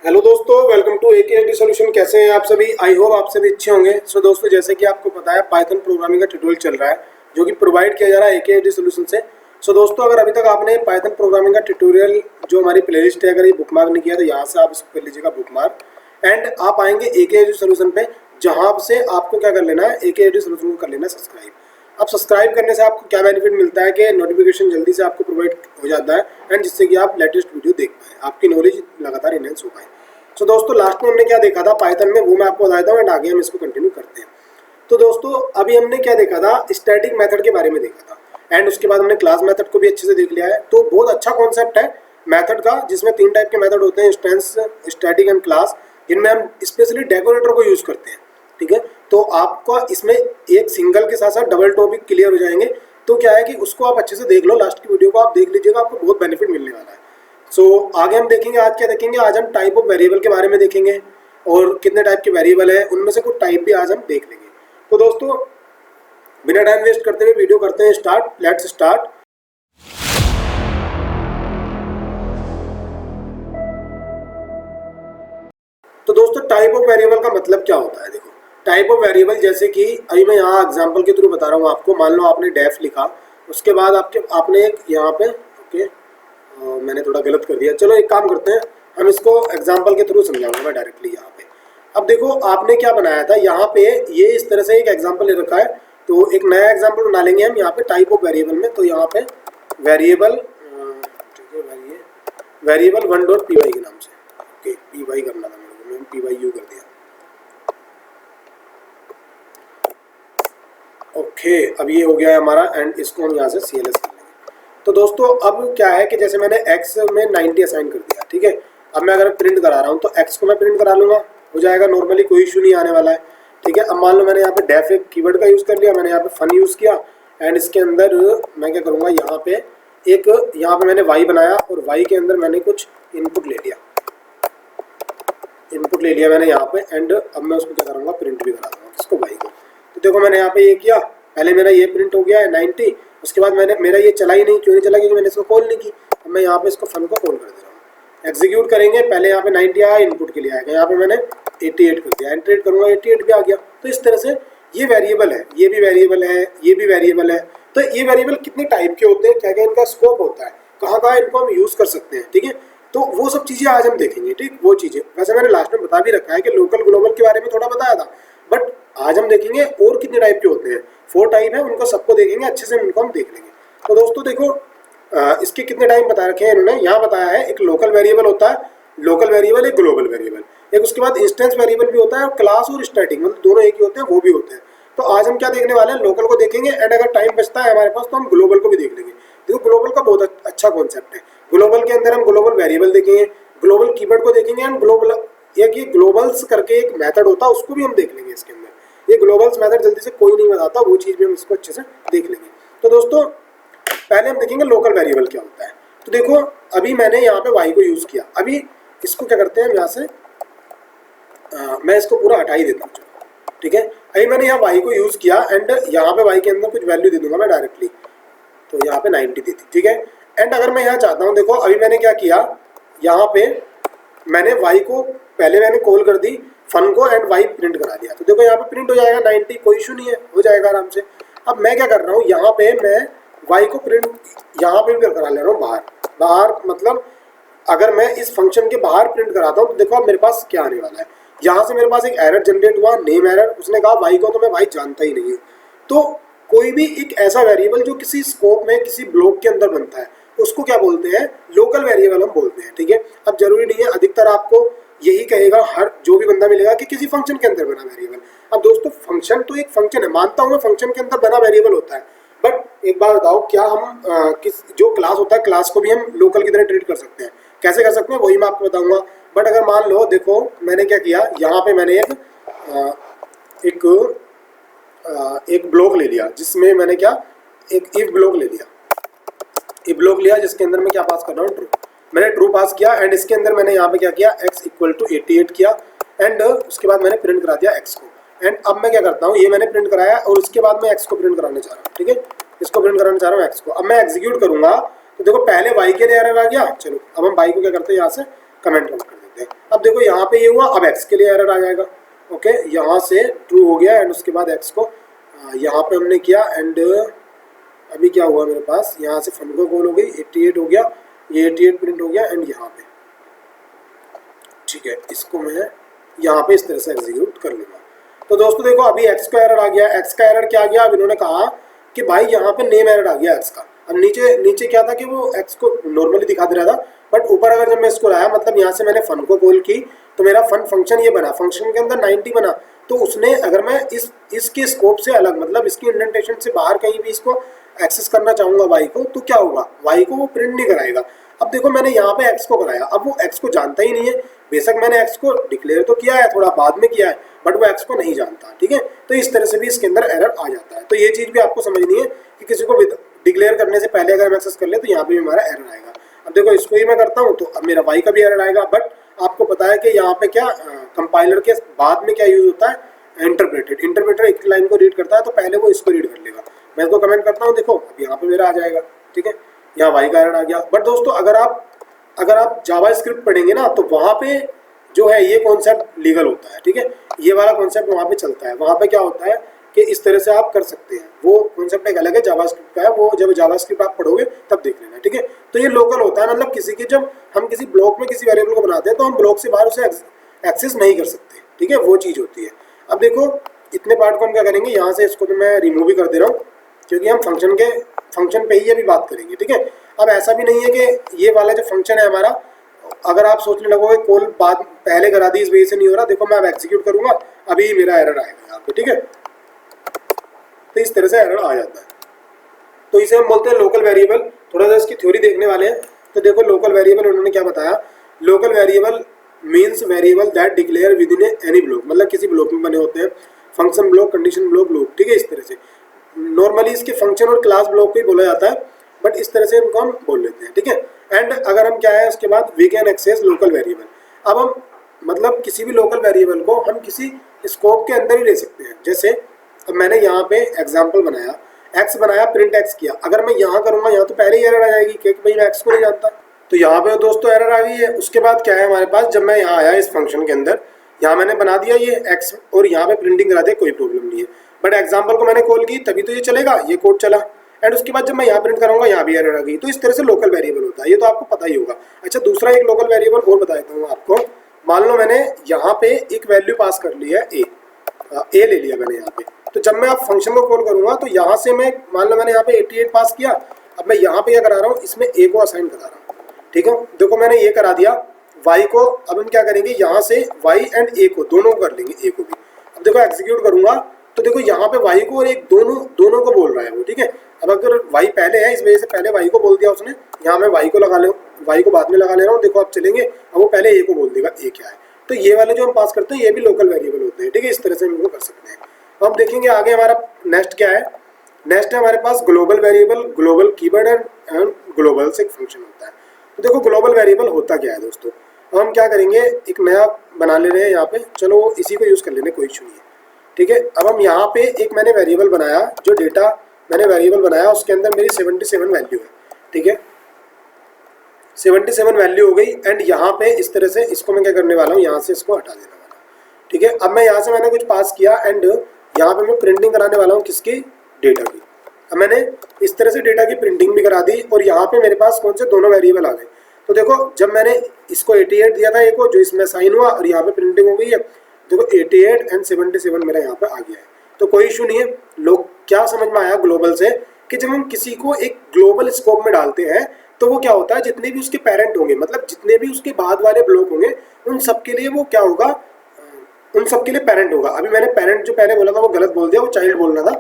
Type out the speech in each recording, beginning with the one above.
Hello दोस्तों, welcome to AKD solution. कैसे हैं आप सभी? आई होप आप सभी अच्छे होंगे। सो दोस्तों, जैसे कि आपको पता है पाइथन प्रोग्रामिंग का ट्यूटोरियल चल रहा है जो कि प्रोवाइड किया जा रहा है AKD सॉल्यूशन से। सो दोस्तों, अगर अभी तक आपने पाइथन प्रोग्रामिंग का ट्यूटोरियल जो हमारी प्लेलिस्ट है अगर ये बुकमार्क नहीं किया तो यहाँ से आप इसको कर लीजिएगा बुकमार्क, एंड आप आएंगे AKD सॉल्यूशन पे, जहाँ से आपको क्या कर लेना है, AKD सॉल्यूशन को कर लेना है सब्सक्राइब। अब सब्सक्राइब करने से आपको क्या बेनिफिट मिलता है कि नोटिफिकेशन जल्दी से आपको प्रोवाइड हो जाता है, एंड जिससे कि आप लेटेस्ट वीडियो देख पाए, आपकी नॉलेज लगातार इनहेंस हो पाए। तो दोस्तों, लास्ट में हमने क्या देखा था पाइथन में, वो मैं आपको बताता हूँ एंड आगे हम इसको कंटिन्यू करते हैं। तो दोस्तों, अभी हमने क्या देखा था, स्टैटिक मेथड के बारे में देखा था, एंड उसके बाद हमने क्लास मेथड को भी अच्छे से देख लिया है। तो बहुत अच्छा कॉन्सेप्ट है मेथड का, जिसमें 3 टाइप के मेथड होते हैं, इंस्टेंस, स्टैटिक एंड क्लास, जिनमें हम स्पेशली डेकोरेटर को यूज करते हैं। ठीक है, तो आपका इसमें एक सिंगल के साथ साथ डबल टॉपिक क्लियर हो जाएंगे। तो क्या है कि उसको आप अच्छे से देख लो, लास्ट की वीडियो को आप देख लीजिएगा, आपको बहुत बेनिफिट मिलने वाला है। आगे हम देखेंगे, आज क्या देखेंगे, आज हम टाइप ऑफ वेरिएबल के बारे में देखेंगे और कितने टाइप के वेरिएबल है, उनमें से कुछ टाइप भी आज हम देख लेंगे। तो दोस्तों, बिना टाइम वेस्ट करते हुए वीडियो करते हैं स्टार्ट। Let's start. तो दोस्तों, टाइप ऑफ वेरिएबल का मतलब क्या होता है? देखो, टाइप ऑफ वेरिएबल, जैसे कि अभी मैं यहाँ एग्जांपल के थ्रू बता रहा हूँ आपको। मान लो आपने डेफ लिखा, उसके बाद आपने एक यहाँ पे ओके, मैंने थोड़ा गलत कर दिया। चलो एक काम करते हैं, हम इसको एग्जांपल के थ्रू समझाऊंगा मैं डायरेक्टली यहाँ पे। अब देखो, आपने क्या बनाया था यहाँ पे, ये इस तरह से एक एग्जांपल ले रखा है। तो एक नया एग्जांपल बना लेंगे हम यहाँ पे टाइप ऑफ वेरिएबल में। तो यहाँ पे वेरिएबल, ठीक है, वेरिएबल 1.py के नाम से, ओके, py करना था मेरे को, मैंने pyu कर दिया। ओके, अब ये हो गया है हमारा, एंड इसको हम यहाँ से CLS कर लेंगे। तो दोस्तों, अब क्या है कि जैसे मैंने x में 90 असाइन कर दिया, ठीक है। अब मैं अगर प्रिंट करा रहा हूँ तो x को मैं प्रिंट करा लूँगा, हो जाएगा नॉर्मली, कोई इशू नहीं आने वाला है। ठीक है, अब मान लो मैंने यहाँ पे डेफ एक कीवर्ड का यूज़ कर लिया, मैंने यहाँ पे फन यूज़ किया, एंड इसके अंदर मैं क्या करूँगा, यहाँ पे यहाँ पे मैंने y बनाया और y के अंदर मैंने कुछ इनपुट ले लिया मैंने यहाँ पे, एंड अब मैं उसको क्या करूँगा, प्रिंट भी करा दूँगा, किसको, y को। तो देखो, मैंने यहाँ पे ये किया, पहले मेरा ये प्रिंट हो गया है 90, उसके बाद मेरा ये चला ही नहीं। क्यों नहीं चला? क्योंकि मैंने इसको कॉल नहीं की। अब मैं यहाँ पे इसको फन को कॉल कर दे रहा हूँ, एग्जीक्यूट करेंगे। पहले यहाँ पे 90 आया, इनपुट के लिए आएगा, यहाँ पे मैंने 88 कर दिया, एंटर करूँगा, 88 भी आ गया। तो इस तरह से ये वेरिएबल है, ये भी वेरिएबल है, ये भी वेरिएबल है। तो ये वेरिएबल कितने टाइप के होते हैं, क्या क्या इनका स्कोप होता है, कहाँ कहाँ इनको हम यूज़ कर सकते हैं, ठीक है। तो वो सब चीज़ें आज हम देखेंगे, ठीक। वो चीज़ें वैसे मैंने लास्ट में बता भी रखा है कि लोकल ग्लोबल के बारे में थोड़ा बताया था, बट आज हम देखेंगे और कितने टाइप के होते हैं। 4 टाइप है, उनको सबको देखेंगे अच्छे से, उनको हम देख लेंगे। तो दोस्तों देखो, इसके कितने टाइप बता रखे हैं इन्होंने, यहाँ बताया है एक लोकल वेरिएबल होता है, लोकल वेरिएबल, एक ग्लोबल वेरिएबल, एक उसके बाद इंस्टेंस वेरिएबल भी होता है, और क्लास और स्टैटिक, मतलब दोनों एक ही होते हैं, वो भी होते हैं। तो आज हम क्या देखने वाले हैं, लोकल को देखेंगे, एंड अगर टाइम बचता है हमारे पास तो हम ग्लोबल को भी देख लेंगे। देखो, ग्लोबल का बहुत अच्छा कॉन्सेप्ट है। ग्लोबल के अंदर हम ग्लोबल वेरिएबल देखेंगे, ग्लोबल कीवर्ड को देखेंगे, एंड ग्लोबल एक ये ग्लोबल्स करके एक मेथड होता है, उसको भी हम देख लेंगे इसके अंदर। ये ग्लोबल्स मेथड जल्दी से कोई नहीं बताता, वो चीज़ भी हम इसको अच्छे से देख लेंगे। तो दोस्तों, पहले हम देखेंगे लोकल वेरिएबल क्या होता है। तो देखो, अभी मैंने यहाँ पे y को यूज़ किया। अभी इसको क्या करते हैं, यहाँ से मैं इसको पूरा हटा ही देता हूँ, ठीक है। अभी मैंने यहाँ y को यूज़ किया, एंड यहाँ पे y के अंदर कुछ वैल्यू दे दूंगा मैं डायरेक्टली। तो यहाँ पे 90 दे दी, ठीक है। एंड अगर मैं यहाँ चाहता हूँ, देखो अभी मैंने क्या किया, यहाँ पे मैंने y को पहले मैंने कॉल कर दी फन को, एंड y प्रिंट करा दिया। तो देखो, यहाँ पे प्रिंट हो जाएगा 90, कोई इशू नहीं है, हो जाएगा आराम से। अब मैं क्या कर रहा हूँ, यहाँ पे मैं y को प्रिंट यहाँ पे भी करा ले रहा हूँ बाहर मतलब अगर मैं इस फंक्शन के बाहर प्रिंट कराता हूँ तो देखो अब मेरे पास क्या आने वाला है। यहाँ से मेरे पास एक एरर जनरेट हुआ, नेम एरर। उसने कहा y को, तो मैं y जानता ही नहीं हूँ। तो कोई भी एक ऐसा वेरिएबल जो किसी स्कोप में, किसी ब्लॉक के अंदर बनता है, उसको क्या बोलते हैं, लोकल वेरिएबल हम बोलते हैं, ठीक है। अब जरूरी नहीं है, अधिकतर आपको यही कहेगा हर जो भी बंदा मिलेगा कि किसी फंक्शन के अंदर बना वेरिएबल। अब दोस्तों, फंक्शन तो एक फंक्शन है, मानता हूँ मैं, फंक्शन के अंदर बना वेरिएबल होता है, बट एक बात बताओ, क्या हम जो क्लास होता है, क्लास को भी हम लोकल की तरह ट्रीट कर सकते हैं? कैसे कर सकते हैं वही मैं आपको बताऊंगा। बट अगर मान लो, देखो मैंने क्या किया, यहाँ पे मैंने एक ब्लॉक ले लिया, जिसमें मैंने क्या, एक इफ ब्लॉक ले लिया, इफ ब्लॉक लिया, जिसके अंदर मैं क्या पास कर रहा हूँ, ट्रू। मैंने ट्रू पास किया, एंड इसके अंदर मैंने यहाँ पे क्या किया, x इक्वल टू 88 किया, एंड उसके बाद मैंने प्रिंट करा दिया x को। एंड अब मैं क्या करता हूँ, ये मैंने प्रिंट कराया, और उसके बाद मैं x को प्रिंट कराने चाह रहा हूँ, ठीक है। इसको प्रिंट कराना चाह रहा हूँ x को। अब मैं एग्जीक्यूट करूंगा, तो देखो पहले y के लिए एरर आ गया। चलो अब हम y को क्या करते हैं, यहाँ से कमेंट आउट कर देते सकते हैं। अब देखो यहाँ पे ये हुआ, अब एक्स के लिए एरर आ जाएगा। ओके, यहाँ से ट्रू हो गया एंड उसके बाद एक्स को यहाँ पे हमने किया एंड अभी क्या हुआ मेरे पास, यहाँ से फन को कॉल हो गई, 88 हो गया, ये 88 प्रिंट हो गया एंड यहाँ पे ठीक है, इसको मैं यहाँ पे इस तरह से एग्जीक्यूट कर लूँगा। तो दोस्तों देखो अभी एक्स का एरर आ गया। एक्स का एरर क्या आ गया, अब इन्होंने कहा कि भाई यहाँ पे नेम एरर आ गया एक्स का। अब नीचे क्या था कि वो एक्स को नॉर्मली दिखा दे रहा था, बट ऊपर अगर जब मैं इसको लाया, मतलब यहाँ से मैंने फन को कॉल की तो मेरा फन फंक्शन ये बना, फंक्शन के अंदर 90 बना। तो उसने अगर मैं इसके स्कोप से अलग, मतलब इसकी इंडेंटेशन से बाहर कहीं भी इसको एक्सेस करना चाहूँगा वाई को, तो क्या होगा, वाई को वो प्रिंट नहीं कराएगा। अब देखो मैंने यहाँ पे एक्स को कराया, अब वो एक्स को जानता ही नहीं है। बेशक मैंने एक्स को डिक्लेयर तो किया है, थोड़ा बाद में किया है, बट वो एक्स को नहीं जानता। ठीक है, तो इस तरह से भी इसके अंदर एरर आ जाता है। तो ये चीज़ भी आपको समझनी है कि किसी को डिक्लेयर करने से पहले अगर हम एक्सेस कर ले तो यहाँ पे भी हमारा एरर आएगा। अब देखो इसको ही मैं करता हूँ तो अब मेरा वाई का भी एरर आएगा, बट आपको पता है कि यहाँ पे क्या कंपाइलर के बाद में क्या यूज होता है, इंटरप्रेटेड। इंटरप्रेटर एक लाइन को रीड करता है तो पहले वो इसको रीड कर लेगा। मैं इसको कमेंट करता हूँ, देखो अब यहाँ पे मेरा आ जाएगा। ठीक है, यहाँ वाई का एरर आ गया। बट दोस्तों अगर आप जावा स्क्रिप्ट पढ़ेंगे ना तो वहाँ पे जो है ये कॉन्सेप्ट लीगल होता है। ठीक है, ये वाला कॉन्सेप्ट वहाँ पे चलता है। वहाँ पे क्या होता है कि इस तरह से आप कर सकते हैं, वो कॉन्सेप्ट एक अलग है, जावा स्क्रिप्ट का है, वो जब जावा स्क्रिप्ट आप पढ़ोगे तब देख लेना। ठीक है, तो ये लोकल होता है, मतलब किसी की जब हम किसी ब्लॉक में किसी वेरिएबल को बनाते हैं तो हम ब्लॉक से बाहर उसे एक्सेस नहीं कर सकते। ठीक है, वो चीज़ होती है। अब देखो इतने पार्ट को हम क्या करेंगे, यहाँ से इसको तो मैं रिमूव भी कर दे रहा हूँ क्योंकि हम फंक्शन पे ही अभी बात करेंगे। ठीक है, अब ऐसा भी नहीं है कि ये वाला जो फंक्शन है हमारा, अगर आप सोचने लगोगे कॉल बाद पहले करा दी इस वजह से नहीं हो रहा, देखो मैं अब एग्जीक्यूट करूंगा, अभी मेरा एरर आएगा यहाँ पे। ठीक है, तो इस तरह से एरर आ जाता है। तो इसे हम बोलते हैं लोकल वेरिएबल। थोड़ा सा इसकी थ्योरी देखने वाले हैं। तो देखो लोकल वेरिएबल उन्होंने क्या बताया, local variable means variable that declare with in any block, मतलब किसी ब्लॉक में बने होते हैं, function block, condition block, loop. ठीक है, इस तरह से नॉर्मली इसके फंक्शन और क्लास ब्लॉक को ही बोला जाता है, बट इस तरह से इनको हम बोल लेते हैं। ठीक है, एंड अगर हम क्या है उसके बाद we can access local variable. अब हम मतलब किसी भी लोकल वेरिएबल को हम किसी स्कोप के अंदर ही ले सकते हैं। जैसे अब मैंने यहाँ पे एग्जांपल बनाया, एक्स बनाया, प्रिंट एक्स किया। अगर मैं यहाँ करूँगा, यहाँ तो पहले ही एरर आ जाएगी क्योंकि भाई मैं एक्स को नहीं जानता। तो यहाँ पे दोस्तों एरर आ गई है। उसके बाद क्या है हमारे पास, जब मैं यहाँ आया इस फंक्शन के अंदर, यहाँ मैंने बना दिया ये एक्स और यहाँ पे प्रिंटिंग करा दिया, कोई प्रॉब्लम नहीं है। बट एग्जाम्पल को मैंने कॉल की तभी तो ये चलेगा, ये कोड चला। एंड उसके बाद जब मैं यहाँ प्रिंट कराऊंगा यहाँ भी एरर आ गई। तो इस तरह से लोकल वेरिएबल होता है, ये तो आपको पता ही होगा। अच्छा, दूसरा एक लोकल वेरिएबल और बता देता हूँ आपको। मान लो मैंने यहाँ पे एक वैल्यू पास कर ली है ए ले लिया मैंने यहाँ पे। तो जब मैं आप फंक्शन को कॉल करूँगा तो यहाँ से मैं मान लो मैंने यहाँ पे 88 पास किया। अब मैं यहाँ पे क्या करा रहा हूँ, इसमें ए को असाइन करा रहा हूँ। ठीक है, देखो मैंने ये करा दिया वाई को। अब हम क्या करेंगे, यहाँ से वाई एंड ए को दोनों को कर लेंगे, ए को भी। अब देखो एग्जीक्यूट करूँगा तो देखो यहाँ पे वाई को और एक दोनों को बोल रहा है वो। ठीक है, अब अगर वाई पहले है इस वजह से पहले वाई को बोल दिया उसने, यहाँ मैं वाई को लगा ले, वाई को बाद में लगा ले रहा हूँ। देखो आप चलेंगे, अब वो पहले ए को बोल देगा ए क्या है। तो ये वाले जो हम पास करते हैं ये भी लोकल वेरिएबल होते हैं। ठीक है, इस तरह से हम इनको कर सकते हैं। अब देखेंगे आगे हमारा नेक्स्ट क्या है। नेक्स्ट है हमारे पास global variable, global keyword and global से एक फंक्शन होता है। तो देखो ग्लोबल वेरिएबल होता क्या है दोस्तों। अब हम क्या करेंगे, एक नया बना ले रहे हैं यहाँ पे, चलो इसी को यूज़ कर लेने, कोई इशू नहीं है। ठीक है, अब हम यहाँ पे एक मैंने वेरिएबल बनाया, जो डेटा मैंने वेरिएबल बनाया उसके अंदर मेरी 77 वैल्यू है। ठीक है, 77 वैल्यू हो गई। एंड यहाँ पे इस तरह से इसको मैं क्या करने वाला हूँ, यहाँ से इसको हटा देने वाला हूँ। ठीक है, अब मैं यहाँ से मैंने कुछ पास किया एंड यहाँ पे मैं प्रिंटिंग कराने वाला हूँ किसकी, डेटा की। अब मैंने इस तरह से डेटा की प्रिंटिंग भी करा दी और यहाँ पे मेरे पास कौन से दोनों वेरिएबल आ गए। तो देखो जब मैंने इसको 88 दिया था, एक को जो इसमें साइन हुआ और यहाँ पे प्रिंटिंग हो गई है। देखो 88 एंड 77 मेरा यहाँ पे आ गया है। तो कोई इशू नहीं है। लोग क्या समझ में आया ग्लोबल से, कि जब हम किसी को एक ग्लोबल स्कोप में डालते हैं तो वो क्या होता है, जितने भी उसके पेरेंट होंगे, मतलब जितने भी उसके बाद वाले ब्लॉक होंगे, उन सब के लिए वो क्या होगा, उन सब के लिए पेरेंट होगा। अभी मैंने पेरेंट जो पहले बोला था वो गलत बोल दिया, वो चाइल्ड बोलना था।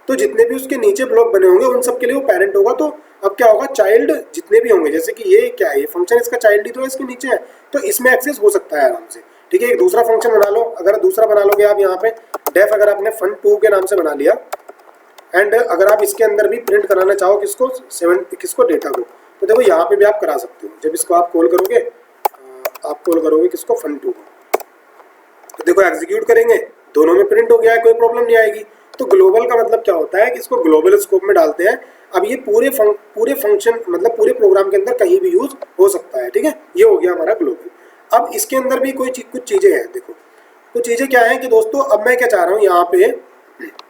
तो जितने भी उसके नीचे ब्लॉक बने होंगे उन सब के लिए वो पेरेंट होगा। तो अब क्या होगा, चाइल्ड जितने भी होंगे, जैसे कि ये क्या है, ये फंक्शन इसका चाइल्ड ही तो है, इसके नीचे है, तो इसमें एक्सेस हो सकता है आराम से। ठीक है, एक दूसरा फंक्शन बना लो। अगर दूसरा बना लोगे आप यहाँ पे डेफ, अगर आपने fun2 के नाम से बना लिया, एंड अगर आप इसके अंदर भी प्रिंट कराना चाहो किसको डेटा को, तो देखो यहाँ पे भी आप करा सकते हो। जब इसको आप कॉल करोगे, किसको, fun2 को, तो देखो एग्जीक्यूट करेंगे, दोनों में प्रिंट हो गया है, कोई प्रॉब्लम नहीं आएगी। तो ग्लोबल का मतलब क्या होता है कि इसको ग्लोबल स्कोप में डालते हैं। अब ये पूरे फंक्शन मतलब पूरे प्रोग्राम के अंदर कहीं भी यूज हो सकता है। ठीक है, ये हो गया हमारा ग्लोबल। अब इसके अंदर भी कुछ चीज़ें हैं। देखो कुछ चीज़ें क्या है कि दोस्तों, अब मैं क्या चाह रहा हूँ यहाँ पे,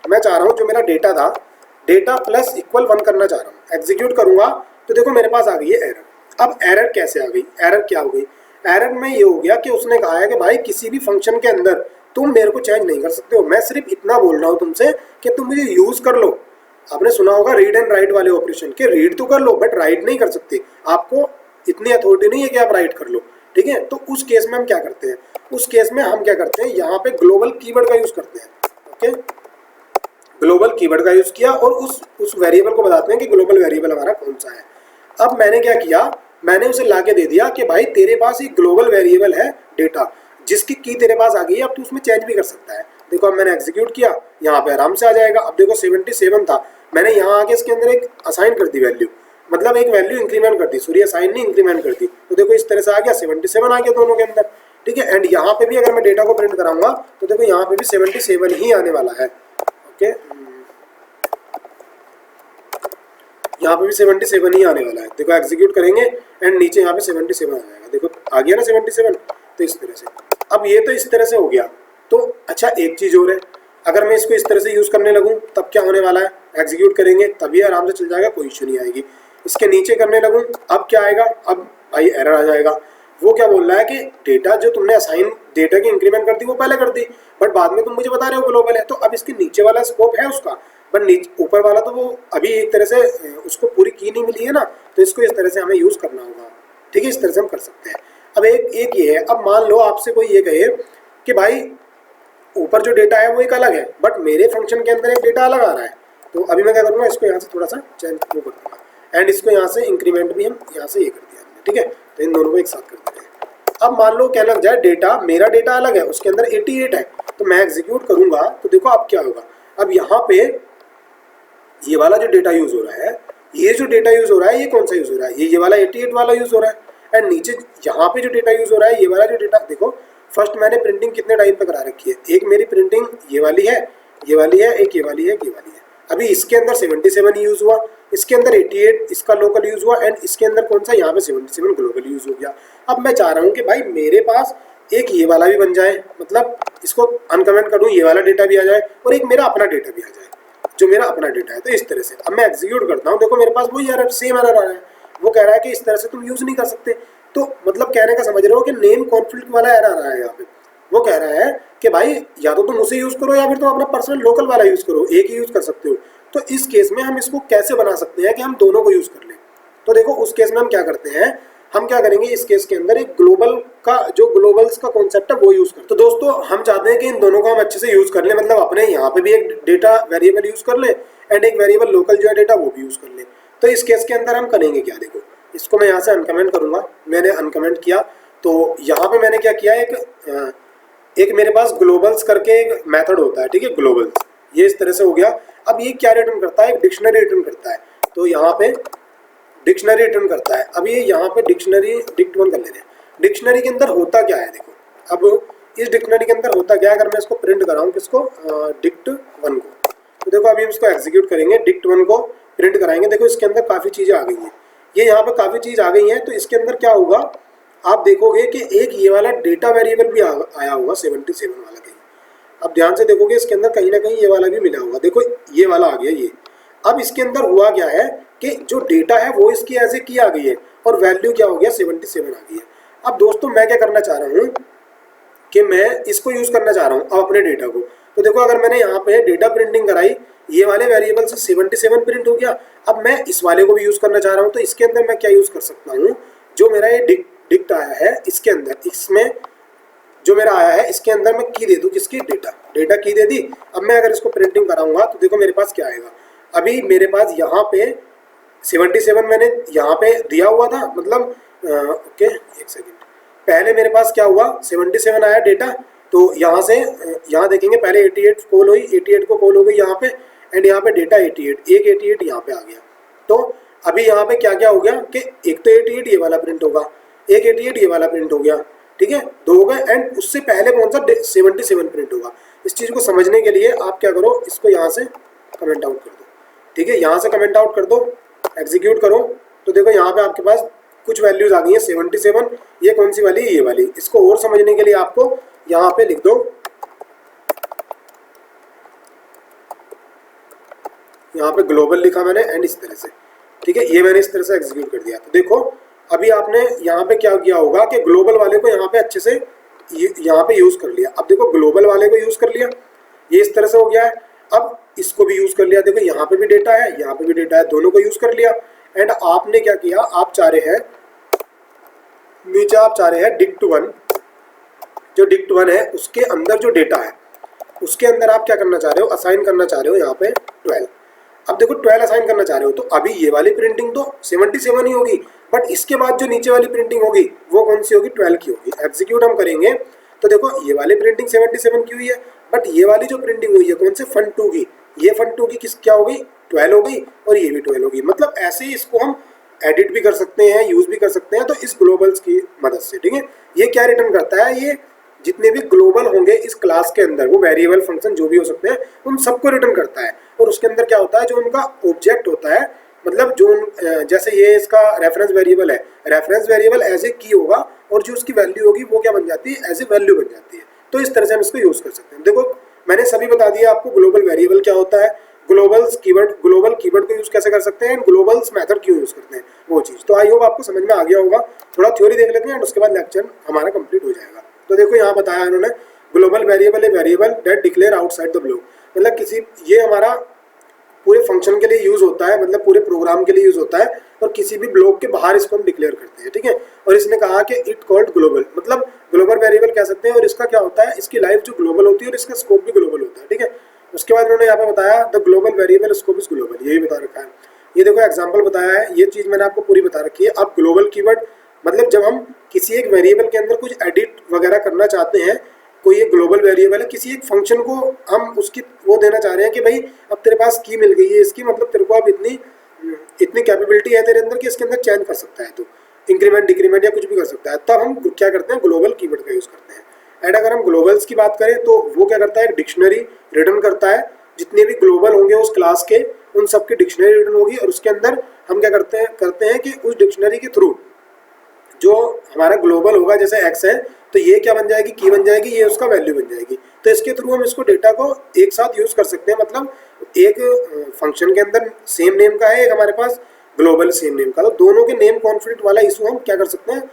मैं चाह रहा हूँ जो मेरा डेटा था, डेटा प्लस इक्वल 1 करना चाह रहा हूँ। एग्जीक्यूट करूँगा तो देखो मेरे पास आ गई है एरर। अब एरर कैसे आ गई, एरर क्या हो गई, एरर में ये हो गया कि उसने कहा है कि भाई किसी भी फंक्शन के अंदर तुम मेरे को चेंज नहीं कर सकते हो, मैं सिर्फ इतना बोल रहा हूँ तुमसे कि तुम मुझे यूज़ कर लो। आपने सुना होगा रीड एंड राइट वाले ऑपरेशन के, रीड तो कर लो बट राइट नहीं कर सकते, आपको इतनी अथॉरिटी नहीं है कि आप राइट कर लो, ठीक है। तो उस केस में हम क्या करते हैं, उस केस में हम क्या करते हैं, यहाँ पे ग्लोबल कीवर्ड का यूज़ करते हैं। ओके, ग्लोबल कीवर्ड का यूज़ किया और उस वेरिएबल को बताते हैं कि ग्लोबल वेरिएबल हमारा कौन सा है। अब मैंने क्या किया, मैंने उसे लाके दे दिया कि भाई तेरे पास एक ग्लोबल वेरिएबल है डेटा, जिसकी की तेरे पास आ गई है, अब तू उसमें चेंज भी कर सकता है। देखो अब मैंने एग्जीक्यूट किया, यहाँ पे आराम से आ जाएगा। अब देखो 77 था, मैंने यहाँ आके इसके अंदर एक असाइन कर दी वैल्यू, मतलब एक वैल्यू इंक्रीमेंट कर दी, सॉरी असाइन नहीं इंक्रीमेंट कर दी। तो देखो इस तरह से आ गया, 77 आ गया दोनों के अंदर, ठीक है। एंड यहाँ पे भी अगर मैं डेटा को प्रिंट कराऊंगा तो देखो यहाँ पे भी 77 ही आने वाला है। ओके, यहाँ पे भी 77 ही आने वाला है। देखो एग्जीक्यूट करेंगे एंड नीचे यहाँ पे 77 आ जाएगा। देखो आ गया ना 77। तो इस तरह से, अब ये तो इस तरह से हो गया। तो अच्छा एक चीज़ और है, अगर मैं इसको इस तरह से यूज़ करने लगूँ तब क्या होने वाला है, एग्जीक्यूट करेंगे तभी आराम से चल जाएगा, कोई इशू नहीं आएगी। इसके नीचे करने लगूँ अब क्या आएगा, अब भाई एरर आ जाएगा। वो क्या बोल रहा है कि डेटा जो तुमने असाइन डेटा की इंक्रीमेंट कर दी वो पहले कर दी, बट बाद में तुम मुझे बता रहे हो ग्लोबल है। तो अब इसके नीचे वाला स्कोप है उसका, बट नीचे ऊपर वाला तो वो अभी एक तरह से उसको पूरी की नहीं मिली है ना, तो इसको इस तरह से हमें यूज़ करना होगा, ठीक है। इस तरह से हम कर सकते हैं। अब एक ये है, अब मान लो आपसे कोई ये कहे कि भाई ऊपर जो डेटा है वो एक अलग है बट मेरे फंक्शन के अंदर एक डेटा अलग आ रहा है, तो अभी मैं क्या करूँगा, इसको यहाँ से थोड़ा सा चेंज वो कर दूँगा एंड इसको यहाँ से इंक्रीमेंट भी हम यहाँ से ये कर दिया, ठीक है। तो इन दोनों को एक साथ कर देते हैं। अब मान लो क्या लग जाए, डेटा मेरा डेटा अलग है, उसके अंदर 88 है, तो मैं एग्जीक्यूट करूँगा तो देखो अब क्या होगा। अब यहाँ पे ये वाला जो डेटा यूज़ हो रहा है, ये जो डेटा यूज़ हो रहा है ये कौन सा यूज़ हो रहा है, ये वाला 88 वाला यूज़ हो रहा है। एंड नीचे यहाँ पे जो डेटा यूज़ हो रहा है, ये वाला जो डेटा, देखो फर्स्ट मैंने प्रिंटिंग कितने टाइम पे करा रखी है, एक मेरी प्रिंटिंग ये वाली है, ये वाली है, एक ये वाली है, ये वाली है। अभी इसके अंदर 77 यूज़ हुआ, इसके अंदर 88 इसका लोकल यूज़ हुआ एंड इसके अंदर कौन सा, यहाँ पे 77 ग्लोबल यूज़ हो गया। अब मैं चाह रहा हूँ कि भाई मेरे पास एक ये वाला भी बन जाए, मतलब इसको अनकमेंट करूँ, ये वाला डेटा भी आ जाए और एक मेरा अपना डेटा भी आ जाए जो मेरा अपना डेटा है। तो इस तरह से अब मैं एग्जीक्यूट करता हूँ, देखो मेरे पास वही एरर, सेम एरर आ रहा है। वो कह रहा है कि इस तरह से तुम यूज़ नहीं कर सकते, तो मतलब कहने का समझ रहे हो कि नेम कॉन्फ्लिक्ट वाला एरर आ रहा है यहाँ पे। वो कह रहा है कि भाई या तो तुम उसे यूज़ करो या फिर तुम अपना पर्सनल लोकल वाला यूज़ करो, एक ही यूज़ कर सकते हो। तो इस केस में हम इसको कैसे बना सकते हैं कि हम दोनों को यूज़ कर लें। तो देखो उस केस में हम क्या करते हैं, हम क्या करेंगे, इस केस के अंदर एक ग्लोबल का जो ग्लोबल्स का कॉन्सेप्ट है वो यूज़ करते हैं। तो दोस्तों हम चाहते हैं कि इन दोनों को हम अच्छे से यूज़ कर लें, मतलब अपने यहाँ पे भी एक डेटा वेरिएबल यूज़ कर लें एंड एक वेरिएबल लोकल जो है डेटा वो भी यूज़ कर लें। तो इस केस के अंदर हम करेंगे क्या, देखो इसको मैं यहाँ से अनकमेंट करूँगा, मैंने अनकमेंट किया तो यहाँ पे मैंने क्या किया, एक मेरे पास ग्लोबल्स करके एक मेथड होता है, ठीक है, ग्लोबल्स, ये इस तरह से हो गया। अब ये क्या रिटर्न करता है, एक डिक्शनरी रिटर्न करता है, तो यहाँ पे डिक्शनरी रिटर्न करता है। अब ये यहाँ पे डिक्शनरी डिक्ट1 कर ले रहे हैं। डिक्शनरी के अंदर होता क्या है, देखो अब इस डिक्शनरी के अंदर होता क्या है, अगर मैं इसको प्रिंट कराऊँ किसको, डिक्ट1 को, तो देखो अभी हम इसको एग्जीक्यूट करेंगे, डिक्ट1 को प्रिंट कराएंगे। देखो इसके अंदर काफ़ी चीज़ें आ गई हैं, ये यहाँ पे काफ़ी चीज़ आ गई हैं। तो इसके अंदर क्या होगा, आप देखोगे कि एक ये वाला डेटा वेरिएबल भी आया होगा 77 वाला कहीं। अब ध्यान से देखोगे इसके अंदर कहीं ना कहीं ये वाला भी मिला होगा, देखो ये वाला आ गया ये। अब इसके अंदर हुआ क्या है कि जो डेटा है वो इसकी ऐसे की आ गई है और वैल्यू क्या हो गया, 77 आ गई है। अब दोस्तों मैं क्या करना चाह रहा हूँ कि मैं इसको यूज़ करना चाह रहा हूँ अब अपने डेटा को। तो देखो अगर मैंने यहाँ पे डेटा प्रिंटिंग कराई, ये वाले वेरिएबल से 77 प्रिंट हो गया। अब मैं इस वाले को भी यूज़ करना चाह रहा हूँ, तो इसके अंदर मैं क्या यूज़ कर सकता हूँ, जो मेरा ये डिक्ट आया है इसके अंदर, इसमें जो मेरा आया है इसके अंदर मैं की दे दूँ, किसकी, डेटा की दे दी। अब मैं अगर इसको प्रिंटिंग कराऊंगा तो देखो मेरे पास क्या आएगा, अभी मेरे पास यहाँ पे 77 मैंने यहाँ पे दिया हुआ था, मतलब ओके एक सेकेंड, पहले मेरे पास क्या हुआ, 77 आया डेटा, तो यहाँ से यहाँ देखेंगे पहले 88 कॉल हुई, 88 को कॉल हो गई यहाँ पे एंड यहाँ पे डेटा 88, एक 88 यहाँ पे आ गया। तो अभी यहाँ पे क्या क्या हो गया कि एक तो 88 ये वाला प्रिंट होगा, एक 88 ये वाला प्रिंट हो गया, ठीक है, दो हो गए एंड उससे पहले कौन सा 77 प्रिंट होगा। इस चीज़ को समझने के लिए आप क्या करो, इसको यहाँ से कमेंट आउट कर दो, ठीक है, यहाँ से कमेंट आउट कर दो, एग्जीक्यूट करो, तो देखो यहाँ पे आपके पास कुछ वैल्यूज आ गई हैं 77, ये कौन सी वाली, ये वाली। इसको और समझने के लिए आपको यहाँ पे लिख दो, यहाँ पे ग्लोबल लिखा मैंने एंड इस तरह से, ठीक है, ये मैंने इस तरह से एग्जीक्यूट कर दिया। तो देखो अभी आपने यहाँ पे क्या किया होगा कि ग्लोबल वाले को यहाँ पे अच्छे से यहाँ पे यूज कर लिया। अब देखो ग्लोबल वाले को यूज कर लिया, ये इस तरह से हो गया है। अब इसको भी यूज कर लिया, देखो यहाँ पे भी डेटा है, यहाँ पे भी डेटा है, दोनों को यूज कर लिया। एंड आपने क्या किया, आप चाह रहे हैं नीचे, आप चाह रहे हैं dict1, जो dict1 है उसके अंदर जो डेटा है उसके अंदर आप क्या करना चाह रहे हो, असाइन करना चाह रहे हो यहाँ पे 12। अब देखो 12 असाइन करना चाह रहे हो, तो अभी ये वाली प्रिंटिंग तो 77 ही होगी, बट इसके बाद जो नीचे वाली प्रिंटिंग होगी वो कौन सी होगी, 12 की होगी। एग्जीक्यूट हम करेंगे तो देखो ये वाली प्रिंटिंग 77 की हुई है, बट ये वाली जो प्रिंटिंग हुई है कौन से, fun2 की, ये fun2 की किस क्या हो गई, 12 हो गई, और ये भी 12 होगी। मतलब ऐसे ही इसको हम एडिट भी कर सकते हैं, यूज भी कर सकते हैं, तो इस ग्लोबल्स की मदद से, ठीक है। ये क्या रिटर्न करता है, ये जितने भी ग्लोबल होंगे इस क्लास के अंदर, वो वेरिएबल फंक्शन जो भी हो सकते हैं, उन सबको रिटर्न करता है। और उसके अंदर क्या होता है, जो उनका ऑब्जेक्ट होता है, मतलब जो जैसे ये इसका रेफरेंस वेरिएबल है, रेफरेंस वेरिएबल एज ए की होगा, और जो उसकी वैल्यू होगी वो क्या बन जाती है, एज ए वैल्यू बन जाती है। तो इस तरह से हम इसको यूज कर सकते हैं। देखो मैंने सभी बता दिया आपको, ग्लोबल वेरिएबल क्या होता है, ग्लोबल्स कीवर्ड, ग्लोबल कीवर्ड को यूज कैसे कर सकते हैं, ग्लोबल्स मेथड क्यों यूज करते हैं, वो चीज। तो आई होप आपको समझ में आ गया होगा। थोड़ा थ्योरी देख लेते हैं, उसके बाद लेक्चर हमारा कंप्लीट हो जाएगा। तो देखो यहाँ बताया इन्होंने, global variable a variable that declare outside the block, मतलब किसी, ये हमारा पूरे फंक्शन के लिए यूज होता है, मतलब पूरे प्रोग्राम के लिए यूज होता है, और किसी भी ब्लॉक के बाहर इसको हम डिक्लेयर करते हैं, ठीक है। और इसने कहा कि इट कॉल्ड ग्लोबल, मतलब ग्लोबल वेरिएबल कह सकते हैं, और इसका क्या होता है, इसकी लाइफ जो ग्लोबल होती है और इसका स्कोप भी ग्लोबल होता है, ठीक है। उसके बाद उन्होंने यहाँ पे बताया the global variable scope is global, यही बता रखा है। ये देखो एग्जाम्पल बताया है, ये चीज मैंने आपको पूरी बता रखी है। अब ग्लोबल कीवर्ड मतलब जब हम किसी एक वेरिएबल के अंदर कुछ एडिट वगैरह करना चाहते हैं, कोई एक ग्लोबल वेरिएबल है, किसी एक फंक्शन को हम उसकी वो देना चाह रहे हैं कि भाई अब तेरे पास की मिल गई है इसकी, मतलब तेरे को अब इतनी कैपेबिलिटी है तेरे अंदर कि इसके अंदर चेंज कर सकता है, तो इंक्रीमेंट डिक्रीमेंट या कुछ भी कर सकता है। तब हम क्या करते हैं, ग्लोबल कीवर्ड का यूज करते हैं। एंड अगर हम ग्लोबल्स की बात करें तो वो क्या करता है, एक डिक्शनरी रिटर्न करता है, जितने भी ग्लोबल होंगे उस क्लास के उन सबकी डिक्शनरी रिटर्न होगी, और उसके अंदर हम क्या करते हैं कि उस डिक्शनरी के थ्रू जो हमारा ग्लोबल होगा, जैसे एक्स है तो ये क्या बन जाएगी, की बन जाएगी, ये उसका वैल्यू बन जाएगी। तो इसके थ्रू हम इसको डेटा को एक साथ यूज कर सकते हैं, मतलब एक फंक्शन के अंदर सेम नेम का है, एक हमारे पास ग्लोबल सेम नेम का, तो दोनों के नेम कॉन्फ्लिक्ट वाला इशू हम क्या कर सकते हैं,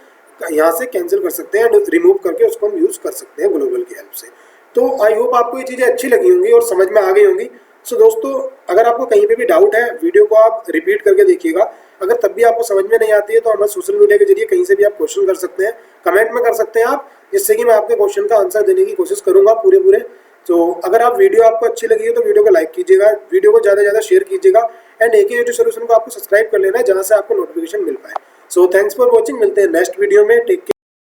यहाँ से कैंसिल कर सकते हैं, रिमूव करके उसको हम यूज कर सकते हैं ग्लोबल की हेल्प से। तो आई होप आपको ये चीज़ें अच्छी लगी होंगी और समझ में आ गई होंगी। सो दोस्तों अगर आपको कहीं पे भी डाउट है, वीडियो को आप रिपीट करके देखिएगा। अगर तब भी आपको समझ में नहीं आती है तो हमारे सोशल मीडिया के जरिए कहीं से भी आप क्वेश्चन कर सकते हैं, कमेंट में कर सकते हैं आप, जिससे कि मैं आपके क्वेश्चन का आंसर देने की कोशिश करूंगा पूरे। तो अगर आप वीडियो आपको अच्छी लगी है तो वीडियो को लाइक कीजिएगा, वीडियो को ज़्यादा से ज़्यादा शेयर कीजिएगा, एंड एक यूट्यूब सोल्यूशन को आपको सब्सक्राइब कर लेना है जहाँ से आपको नोटिफिकेशन मिल पाए। सो थैंक्स फॉर वॉचिंग, मिलते हैं नेक्स्ट वीडियो में, टेक केयर।